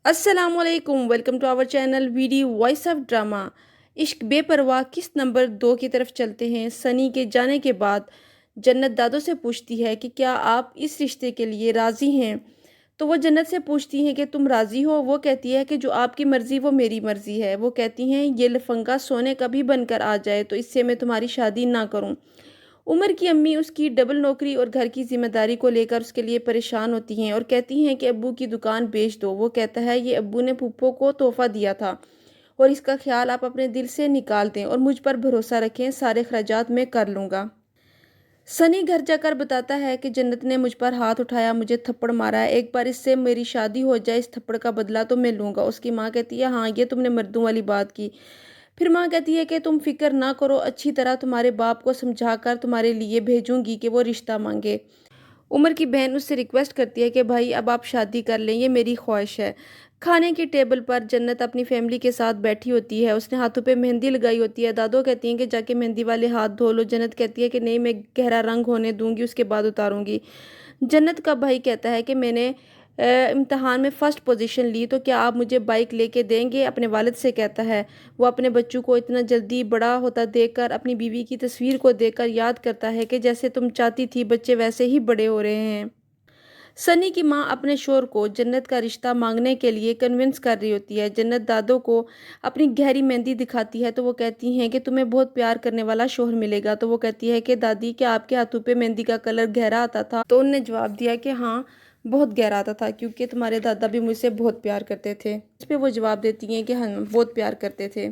अस्सलाम वालेकुम, welcome to our channel video voice of drama. Ishq Beparwah किस नंबर 2 की तरफ चलते हैं। सनी के जाने के बाद जन्नत दादो से पूछती है कि क्या आप इस रिश्ते के लिए राज़ी हैं। तो वो जन्नत से पूछती हैं कि तुम राज़ी हो। वो कहती है कि जो आपकी मर्ज़ी वो मेरी मर्ज़ी है। वो कहती हैं ये लफंगा सोने कभी बनकर आ जाए तो इससे मैं तुम्हारी शादी ना करूं। उमर की अम्मी उसकी डबल नौकरी और घर की जिम्मेदारी को लेकर उसके लिए परेशान होती हैं और कहती हैं कि अब्बू की दुकान बेच दो। वो कहता है ये अब्बू ने पुप्पो को तोहफा दिया था और इसका ख्याल आप अपने दिल से निकाल दें और मुझ पर भरोसा रखें, सारे खर्चात मैं कर लूँगा। सनी घर जाकर बताता है कि जन्नत ने मुझ पर हाथ उठाया, मुझे थप्पड़ मारा है। एक बार इससे मेरी शादी हो जाए, इस थप्पड़ का बदला तो मैं लूँगा। उसकी माँ कहती है हाँ ये तुमने मर्दों वाली बात की। फिर माँ कहती है कि तुम फिक्र ना करो, अच्छी तरह तुम्हारे बाप को समझा कर तुम्हारे लिए भेजूंगी कि वो रिश्ता मांगे। उमर की बहन उससे रिक्वेस्ट करती है कि भाई अब आप शादी कर लें, ये मेरी ख्वाहिश है। खाने की टेबल पर जन्नत अपनी फैमिली के साथ बैठी होती है। उसने हाथों पे मेहंदी लगाई होती है। दादो कहती हैं कि जाके मेहंदी वाले हाथ धो लो। जन्नत कहती है कि नहीं, मैं गहरा रंग होने दूंगी, उसके बाद उतारूंगी। जन्नत का भाई कहता है कि मैंने इम्तहान में फ़र्स्ट पोजीशन ली, तो क्या आप मुझे बाइक लेके देंगे। अपने वालिद से कहता है। वो अपने बच्चों को इतना जल्दी बड़ा होता देखकर अपनी बीवी की तस्वीर को देखकर याद करता है कि जैसे तुम चाहती थी बच्चे वैसे ही बड़े हो रहे हैं। सनी की माँ अपने शोहर को जन्नत का रिश्ता मांगने के लिए कन्विंस कर रही होती है। जन्नत दादो को अपनी गहरी मेहंदी दिखाती है तो वो कहती हैं कि तुम्हें बहुत प्यार करने वाला शोहर मिलेगा। तो वो कहती है कि दादी क्या आपके हाथों पे मेहंदी का कलर गहरा आता था। तो उनने जवाब दिया कि हाँ, बहुत गहरा आता था क्योंकि तुम्हारे दादा भी मुझसे बहुत प्यार करते थे। इस पे वो जवाब देती हैं कि हाँ, बहुत प्यार करते थे।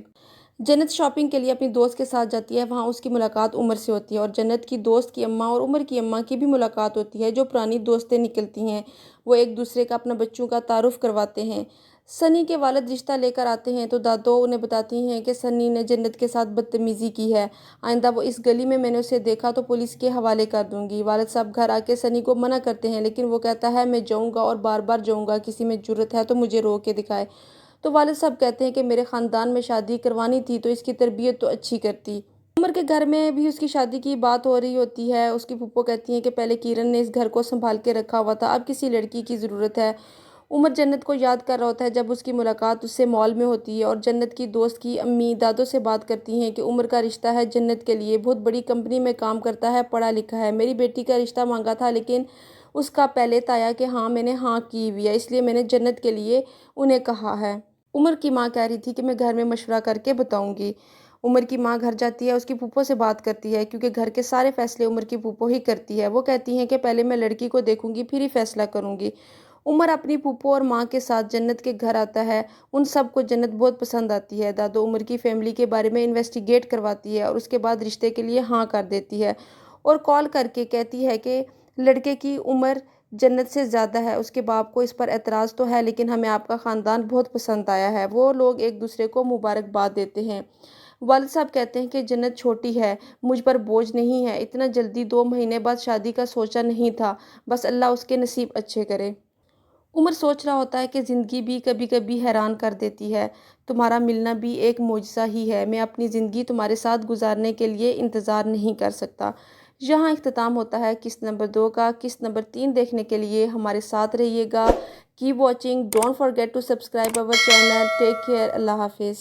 जन्नत शॉपिंग के लिए अपनी दोस्त के साथ जाती है। वहाँ उसकी मुलाकात उमर से होती है और जन्नत की दोस्त की अम्मा और उमर की अम्मा की भी मुलाकात होती है, जो पुरानी दोस्तें निकलती हैं। वो एक दूसरे का अपना बच्चों का तारुफ करवाते हैं। सनी के वालिद रिश्ता लेकर आते हैं तो दादो उन्हें बताती हैं कि सनी ने जन्नत के साथ बदतमीज़ी की है। आइंदा वो इस गली में मैंने उसे देखा तो पुलिस के हवाले कर दूंगी। वालिद साहब घर आके सनी को मना करते हैं लेकिन वो कहता है मैं जाऊँगा और बार बार जाऊँगा, किसी में जुर्रत है तो मुझे रो के दिखाए। तो वालिद साहब कहते हैं कि मेरे ख़ानदान में शादी करवानी थी तो इसकी तरबियत तो अच्छी करती। उमर के घर में भी उसकी शादी की बात हो रही होती है। उसकी फूफो कहती हैं कि पहले किरण ने इस घर को संभाल के रखा हुआ था, अब किसी लड़की की ज़रूरत है। उमर जन्नत को याद कर रहा होता है जब उसकी मुलाकात उससे मॉल में होती है और जन्नत की दोस्त की अम्मी दादो से बात करती हैं कि उमर का रिश्ता है जन्नत के लिए, बहुत बड़ी कंपनी में काम करता है, पढ़ा लिखा है। मेरी बेटी का रिश्ता मांगा था लेकिन उसका पहले ताया कि हाँ मैंने हाँ की हुई है, इसलिए मैंने जन्नत के लिए उन्हें कहा है। उमर की माँ कह रही थी कि मैं घर में मशवरा करके बताऊंगी। उमर की माँ घर जाती है, उसकी फूफो से बात करती है क्योंकि घर के सारे फैसले उमर की फूफो ही करती है। वो कहती हैं कि पहले मैं लड़की को देखूंगी फिर ही फैसला करूंगी। उमर अपनी फूफो और माँ के साथ जन्नत के घर आता है। उन सबको जन्नत बहुत पसंद आती है। दादो उमर की फैमिली के बारे में इन्वेस्टिगेट करवाती है और उसके बाद रिश्ते के लिए हाँ कर देती है और कॉल करके कहती है कि लड़के की उम्र जन्नत से ज़्यादा है। उसके बाप को इस पर एतराज़ तो है लेकिन हमें आपका ख़ानदान बहुत पसंद आया है। वो लोग एक दूसरे को मुबारकबाद देते हैं। वालिद साहब कहते हैं कि जन्नत छोटी है, मुझ पर बोझ नहीं है, इतना जल्दी 2 महीने बाद शादी का सोचा नहीं था, बस अल्लाह उसके नसीब अच्छे करे। उमर सोच रहा होता है कि ज़िंदगी भी कभी कभी हैरान कर देती है। तुम्हारा मिलना भी एक मोजज़ा ही है। मैं अपनी ज़िंदगी तुम्हारे साथ गुजारने के लिए इंतज़ार नहीं कर सकता। यहाँ इख्तिताम होता है किस्त नंबर 2 का। किस्त नंबर 3 देखने के लिए हमारे साथ रहिएगा। Keep watching, don't forget to subscribe our channel. Take care, अल्लाह हाफिज़।